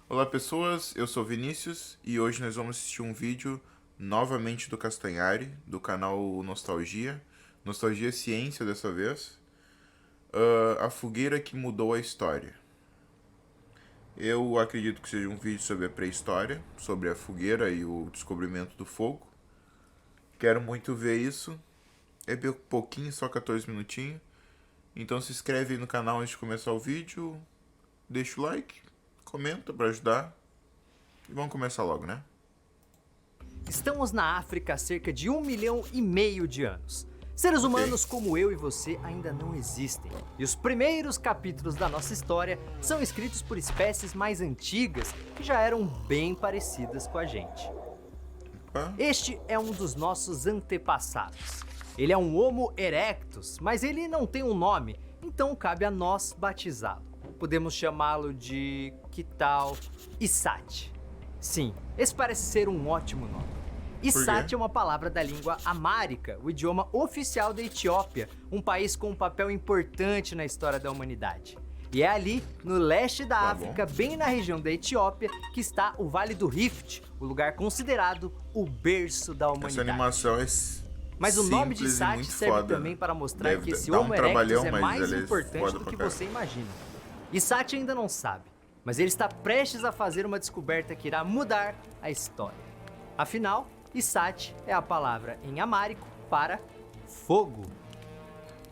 Olá pessoas, eu sou Vinícius e hoje nós vamos assistir um vídeo novamente do Castanhari, do canal Nostalgia Ciência dessa vez, a fogueira que mudou a história. Eu acredito que seja um vídeo sobre a pré-história, sobre a fogueira e o descobrimento do fogo. Quero muito ver isso, é pouquinho, só 14 minutinhos, então se inscreve aí no canal antes de começar o vídeo, deixa o like, comenta para ajudar e vamos começar logo, né? Estamos na África há cerca de 1,5 milhão de anos. Seres humanos como eu e você ainda não existem. E os primeiros capítulos da nossa história são escritos por espécies mais antigas que já eram bem parecidas com a gente. Este é um dos nossos antepassados. Ele é um Homo erectus, mas ele não tem um nome, então cabe a nós batizá-lo. Podemos chamá-lo de, que tal, Isat. Sim, esse parece ser um ótimo nome. Isat é uma palavra da língua amárica, o idioma oficial da Etiópia, um país com um papel importante na história da humanidade. E é ali, no leste da África, bem na região da Etiópia, que está o Vale do Rift, o lugar considerado o berço da humanidade. Essa animação é Mas o nome de Isat serve também para mostrar que esse Homo erectus é mais importante do que você imagina. Isat ainda não sabe, mas ele está prestes a fazer uma descoberta que irá mudar a história. Afinal, Isat é a palavra em amárico para fogo.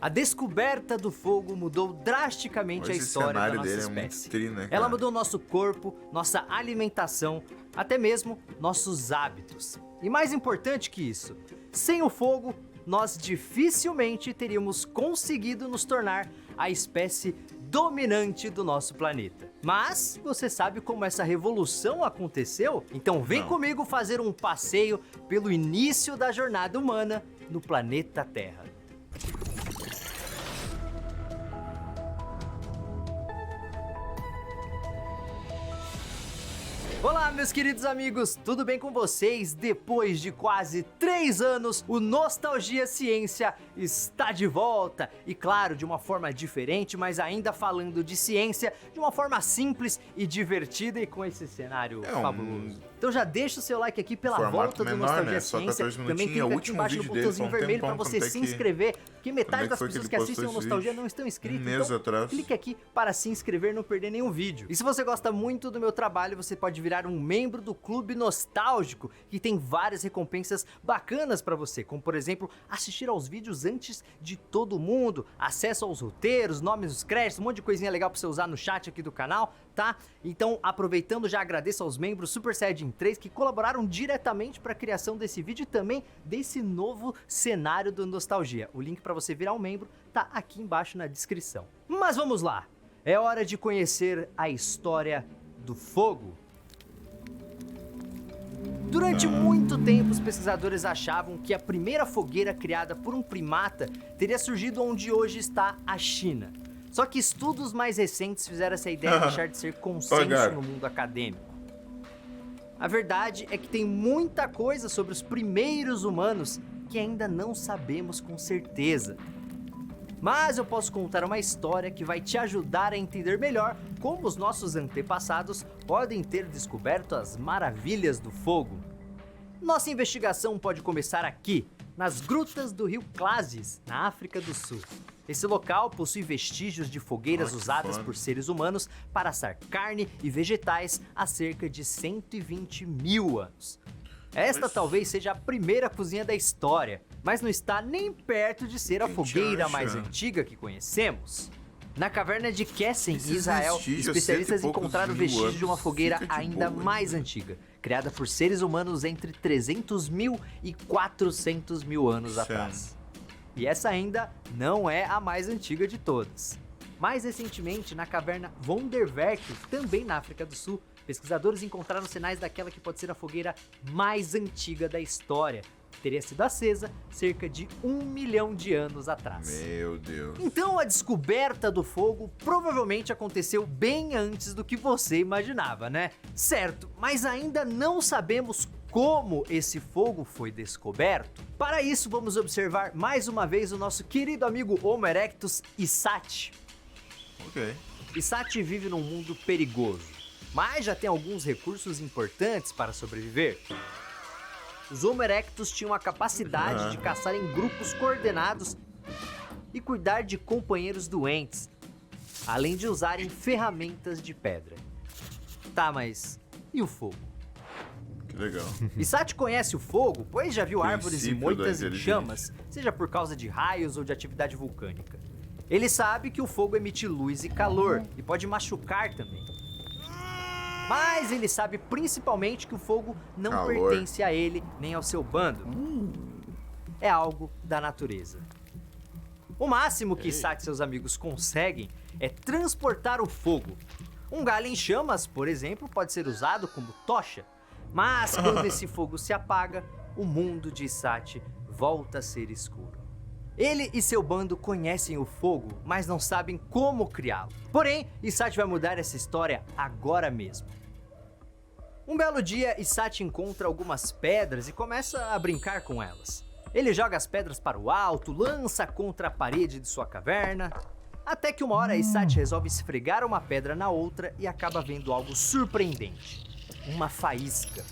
A descoberta do fogo mudou drasticamente a história da nossa espécie. Ela mudou nosso corpo, nossa alimentação, até mesmo nossos hábitos. E mais importante que isso, sem o fogo, nós dificilmente teríamos conseguido nos tornar a espécie dominante do nosso planeta. Mas você sabe como essa revolução aconteceu? Então vem comigo fazer um passeio pelo início da jornada humana no planeta Terra. Olá, meus queridos amigos, tudo bem com vocês? Depois de quase 3 anos, o Nostalgia Ciência está de volta. E claro, de uma forma diferente, mas ainda falando de ciência, de uma forma simples e divertida e com esse cenário fabuloso. Então já deixa o seu like aqui pela volta do Nostalgia Ciência. Também clica aqui embaixo no botãozinho vermelho para você se inscrever, que metade das pessoas que assistem o Nostalgia não estão inscritas. Então clique aqui para se inscrever e não perder nenhum vídeo. E se você gosta muito do meu trabalho, você pode virar um membro do Clube Nostálgico, que tem várias recompensas bacanas para você, como por exemplo, assistir aos vídeos antes de todo mundo, acesso aos roteiros, nomes dos créditos, um monte de coisinha legal para você usar no chat aqui do canal, tá? Então, aproveitando, já agradeço aos membros Super Saiyajin 3 que colaboraram diretamente para a criação desse vídeo e também desse novo cenário do Nostalgia. O link para você virar um membro tá aqui embaixo na descrição. Mas vamos lá, é hora de conhecer a história do fogo. Durante muito tempo, os pesquisadores achavam que a primeira fogueira criada por um primata teria surgido onde hoje está a China. Só que estudos mais recentes fizeram essa ideia deixar de ser consenso no mundo acadêmico. A verdade é que tem muita coisa sobre os primeiros humanos que ainda não sabemos com certeza. Mas eu posso contar uma história que vai te ajudar a entender melhor como os nossos antepassados podem ter descoberto as maravilhas do fogo. Nossa investigação pode começar aqui, nas grutas do rio Klasis, na África do Sul. Esse local possui vestígios de fogueiras usadas por seres humanos para assar carne e vegetais há cerca de 120 mil anos. Esta talvez seja a primeira cozinha da história, mas não está nem perto de ser a fogueira mais antiga que conhecemos. Na caverna de Kessen, em Israel, especialistas encontraram vestígios de uma fogueira ainda mais antiga, criada por seres humanos entre 300 mil e 400 mil anos atrás. E essa ainda não é a mais antiga de todas. Mais recentemente, na caverna Vonderwerk, também na África do Sul, pesquisadores encontraram sinais daquela que pode ser a fogueira mais antiga da história, teria sido acesa cerca de 1 milhão de anos atrás. Meu Deus. Então a descoberta do fogo provavelmente aconteceu bem antes do que você imaginava, né? Certo, mas ainda não sabemos como esse fogo foi descoberto. Para isso, vamos observar mais uma vez o nosso querido amigo Homo erectus Issati. Ok. Issati vive num mundo perigoso, mas já tem alguns recursos importantes para sobreviver. Os Homo erectus tinham a capacidade de caçar em grupos coordenados e cuidar de companheiros doentes, além de usarem ferramentas de pedra. Tá, mas e o fogo? Que legal. Issati conhece o fogo, pois já viu árvores e Princípio moitas da em chamas, seja por causa de raios ou de atividade vulcânica. Ele sabe que o fogo emite luz e calor e pode machucar também. Mas ele sabe principalmente que o fogo não Calor. pertence a ele nem ao seu bando. É algo da natureza. O máximo que Issati e seus amigos conseguem é transportar o fogo. Um galho em chamas, por exemplo, pode ser usado como tocha. Mas quando esse fogo se apaga, o mundo de Issati volta a ser escuro. Ele e seu bando conhecem o fogo, mas não sabem como criá-lo. Porém, Issati vai mudar essa história agora mesmo. Um belo dia, Issati encontra algumas pedras e começa a brincar com elas. Ele joga as pedras para o alto, lança contra a parede de sua caverna, até que uma hora Issati resolve esfregar uma pedra na outra e acaba vendo algo surpreendente. Uma faísca.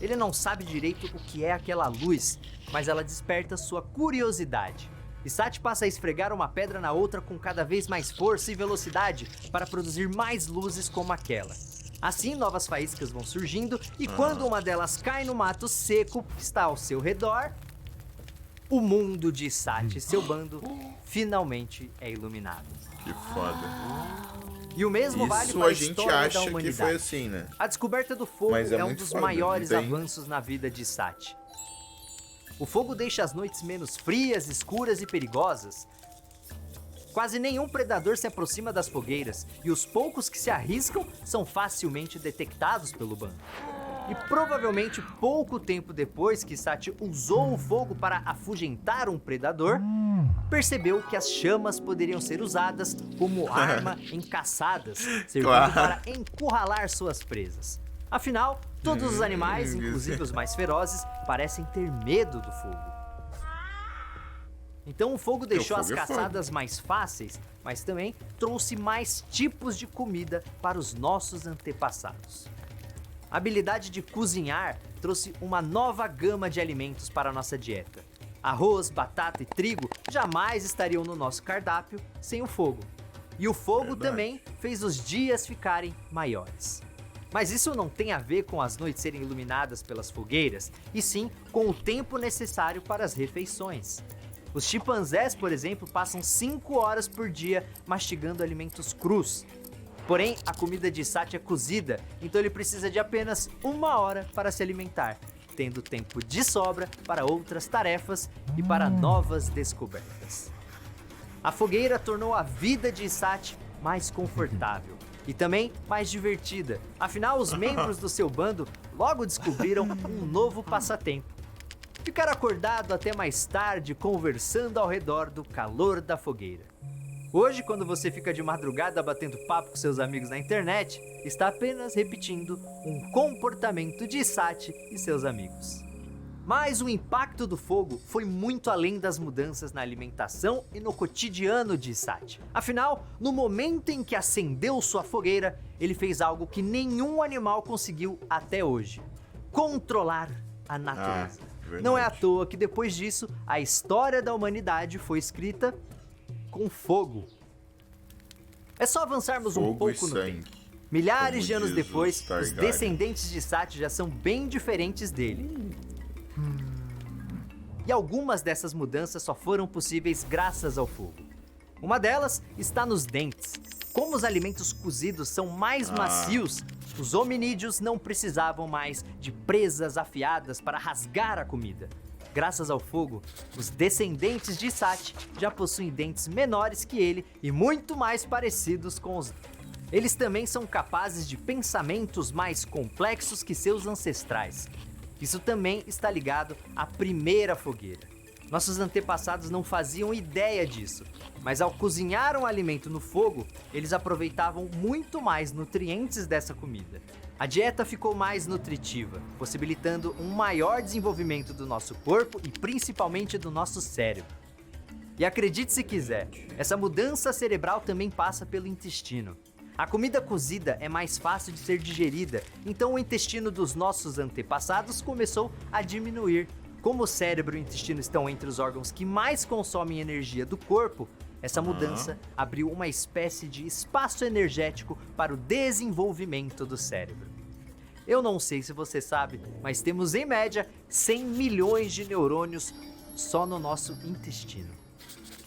Ele não sabe direito o que é aquela luz, mas ela desperta sua curiosidade. Issati passa a esfregar uma pedra na outra com cada vez mais força e velocidade para produzir mais luzes como aquela. Assim, novas faíscas vão surgindo e quando uma delas cai no mato seco que está ao seu redor, o mundo de Issati e seu bando finalmente é iluminado. Que foda. E o mesmo vale Isso para a a gente história da acha que humanidade. foi assim, né? A descoberta do fogo Mas é é um muito dos foda, maiores não tem? avanços na vida de Issati. O fogo deixa as noites menos frias, escuras e perigosas. Quase nenhum predador se aproxima das fogueiras e os poucos que se arriscam são facilmente detectados pelo bando. E provavelmente pouco tempo depois que Issati usou o fogo para afugentar um predador, percebeu que as chamas poderiam ser usadas como arma em caçadas, servindo Claro. para encurralar suas presas. Afinal, todos os animais, inclusive os mais ferozes, parecem ter medo do fogo. Então o fogo deixou as fogo é fogo. caçadas mais fáceis, mas também trouxe mais tipos de comida para os nossos antepassados. A habilidade de cozinhar trouxe uma nova gama de alimentos para a nossa dieta. Arroz, batata e trigo jamais estariam no nosso cardápio sem o fogo. E o fogo Verdade. também fez os dias ficarem maiores. Mas isso não tem a ver com as noites serem iluminadas pelas fogueiras, e sim com o tempo necessário para as refeições. Os chimpanzés, por exemplo, passam 5 horas por dia mastigando alimentos crus. Porém, a comida de Issati é cozida, então ele precisa de apenas 1 hora para se alimentar, tendo tempo de sobra para outras tarefas e para novas descobertas. A fogueira tornou a vida de Issati mais confortável e também mais divertida. Afinal, os membros do seu bando logo descobriram um novo passatempo. Ficar acordado até mais tarde conversando ao redor do calor da fogueira. Hoje, quando você fica de madrugada batendo papo com seus amigos na internet, está apenas repetindo um comportamento de Issati e seus amigos. Mas o impacto do fogo foi muito além das mudanças na alimentação e no cotidiano de Issati. Afinal, no momento em que acendeu sua fogueira, ele fez algo que nenhum animal conseguiu até hoje: controlar a natureza. Verdade. Não é à toa que depois disso, a história da humanidade foi escrita com fogo. É só avançarmos um Fogo e pouco no sangue. tempo. Milhares Como de anos diz depois, os os Targaryen. descendentes de Issati já são bem diferentes dele. E algumas dessas mudanças só foram possíveis graças ao fogo. Uma delas está nos dentes. Como os alimentos cozidos são mais macios, os hominídeos não precisavam mais de presas afiadas para rasgar a comida. Graças ao fogo, os descendentes de Issati já possuem dentes menores que ele e muito mais parecidos com os. Eles também são capazes de pensamentos mais complexos que seus ancestrais. Isso também está ligado à primeira fogueira. Nossos antepassados não faziam ideia disso, mas ao cozinhar um alimento no fogo, eles aproveitavam muito mais nutrientes dessa comida. A dieta ficou mais nutritiva, possibilitando um maior desenvolvimento do nosso corpo e principalmente do nosso cérebro. E acredite se quiser, essa mudança cerebral também passa pelo intestino. A comida cozida é mais fácil de ser digerida, então o intestino dos nossos antepassados começou a diminuir. Como o cérebro e o intestino estão entre os órgãos que mais consomem energia do corpo, essa mudança abriu uma espécie de espaço energético para o desenvolvimento do cérebro. Eu não sei se você sabe, mas temos em média 100 milhões de neurônios só no nosso intestino.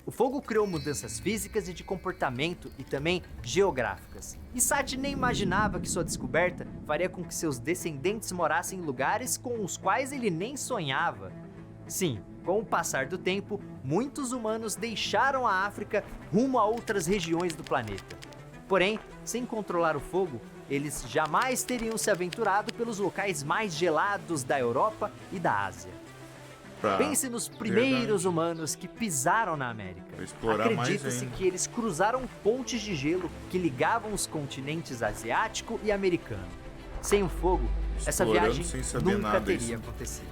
O fogo criou mudanças físicas e de comportamento e também geográficas. E Sati nem imaginava que sua descoberta faria com que seus descendentes morassem em lugares com os quais ele nem sonhava. Sim, com o passar do tempo, muitos humanos deixaram a África rumo a outras regiões do planeta. Porém, sem controlar o fogo, eles jamais teriam se aventurado pelos locais mais gelados da Europa e da Ásia. Pense nos primeiros humanos que pisaram na América. Acredita-se que eles cruzaram pontes de gelo que ligavam os continentes asiático e americano. Sem o fogo, essa viagem nunca teria acontecido.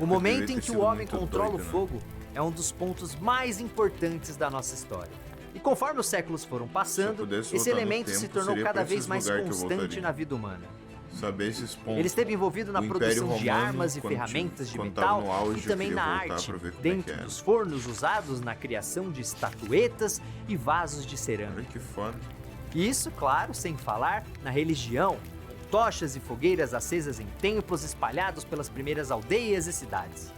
O momento em que o homem controla o fogo é um dos pontos mais importantes da nossa história. E conforme os séculos foram passando, esse elemento se tornou cada vez mais constante na vida humana. Saber esses pontos. Ele esteve envolvido na produção de armas e ferramentas de metal e também na arte, dentro dos fornos usados na criação de estatuetas e vasos de cerâmica. Que foda. E isso, claro, sem falar na religião, com tochas e fogueiras acesas em templos espalhados pelas primeiras aldeias e cidades.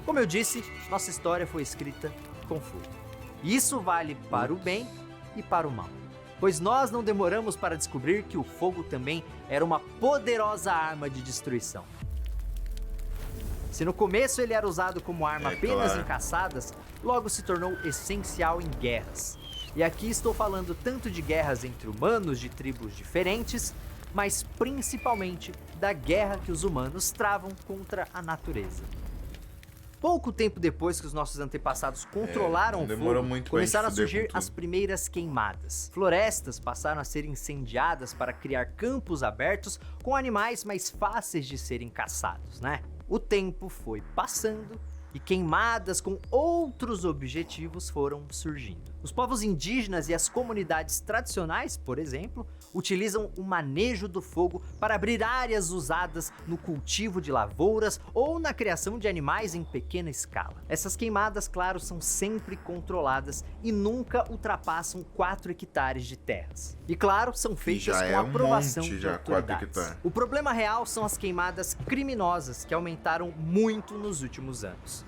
Como eu disse, nossa história foi escrita com fogo. E isso vale para o bem e para o mal. Pois nós não demoramos para descobrir que o fogo também era uma poderosa arma de destruição. Se no começo ele era usado como arma apenas em caçadas, logo se tornou essencial em guerras. E aqui estou falando tanto de guerras entre humanos de tribos diferentes, mas principalmente da guerra que os humanos travam contra a natureza. Pouco tempo depois que os nossos antepassados controlaram o fogo, começaram a surgir as primeiras queimadas. Florestas passaram a ser incendiadas para criar campos abertos com animais mais fáceis de serem caçados, né? O tempo foi passando e queimadas com outros objetivos foram surgindo. Os povos indígenas e as comunidades tradicionais, por exemplo, utilizam o manejo do fogo para abrir áreas usadas no cultivo de lavouras ou na criação de animais em pequena escala. Essas queimadas, claro, são sempre controladas e nunca ultrapassam 4 hectares de terras. E claro, são feitas com a aprovação de autoridades. O problema real são as queimadas criminosas que aumentaram muito nos últimos anos.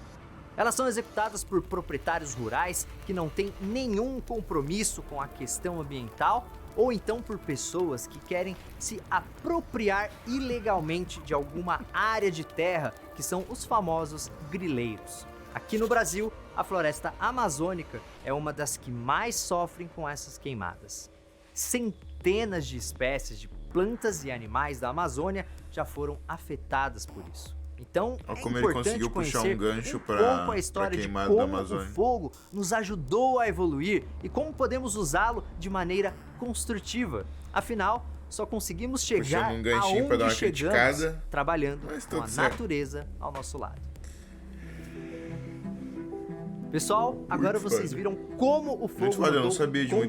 Elas são executadas por proprietários rurais que não têm nenhum compromisso com a questão ambiental ou então por pessoas que querem se apropriar ilegalmente de alguma área de terra, que são os famosos grileiros. Aqui no Brasil, a floresta amazônica é uma das que mais sofrem com essas queimadas. Centenas de espécies de plantas e animais da Amazônia já foram afetadas por isso. Então, como é ele importante conseguiu puxar um gancho pouco a história de como o fogo nos ajudou a evoluir e como podemos usá-lo de maneira construtiva. Afinal, só conseguimos chegar aonde chegamos trabalhando com a natureza ao nosso lado. Pessoal, agora vocês viram como o fogo mudou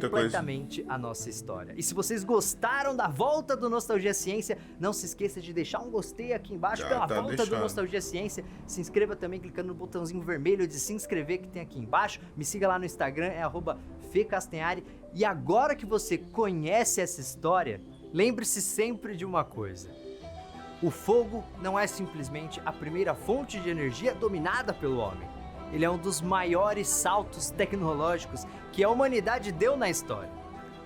completamente a nossa história. E se vocês gostaram da volta do Nostalgia Ciência, não se esqueça de deixar um gostei aqui embaixo pela volta do Nostalgia Ciência. Se inscreva também clicando no botãozinho vermelho de se inscrever que tem aqui embaixo. Me siga lá no Instagram, é @fecastanhari. E agora que você conhece essa história, lembre-se sempre de uma coisa. O fogo não é simplesmente a primeira fonte de energia dominada pelo homem. Ele é um dos maiores saltos tecnológicos que a humanidade deu na história.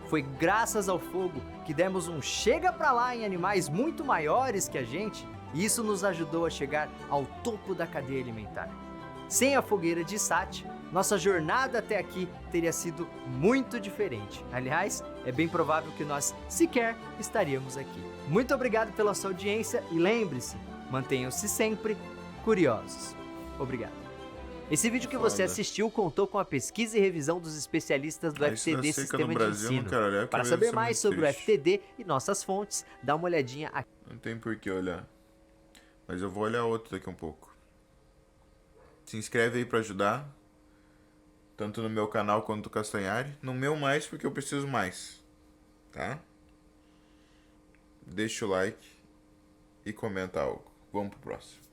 Foi graças ao fogo que demos um chega pra lá em animais muito maiores que a gente, e isso nos ajudou a chegar ao topo da cadeia alimentar. Sem a fogueira de Sati, nossa jornada até aqui teria sido muito diferente. Aliás, é bem provável que nós sequer estaríamos aqui. Muito obrigado pela sua audiência e lembre-se, Mantenham-se sempre curiosos. Obrigado. Esse vídeo que você assistiu contou com a pesquisa e revisão dos especialistas do FTD Sistema de Ensino. Para saber mais sobre o FTD e nossas fontes, dá uma olhadinha aqui. Não tem por que olhar. Mas eu vou olhar outro daqui um pouco. Se inscreve aí pra ajudar. Tanto no meu canal quanto do Castanhari. No meu mais, porque eu preciso mais. Tá? Deixa o like e comenta algo. Vamos pro próximo.